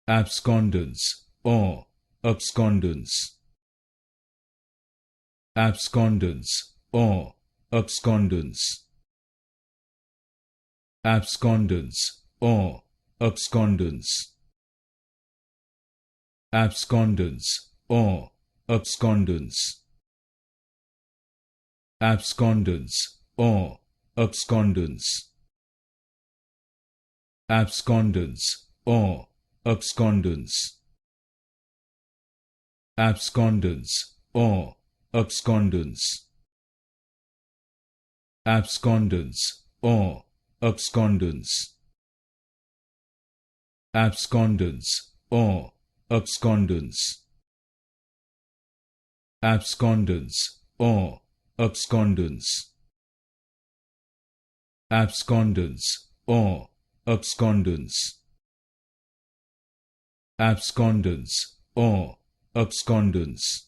Abscondence or abscondence. Abscondence or abscondence. Abscondence or abscondence. Abscondence or abscondence. Abscondence or abscondence. Abscondence or abscondence. Abscondence or abscondence. Abscondence or abscondence. Abscondence or abscondence. Abscondence or abscondence. Abscondence or abscondence. Abscondence or abscondence.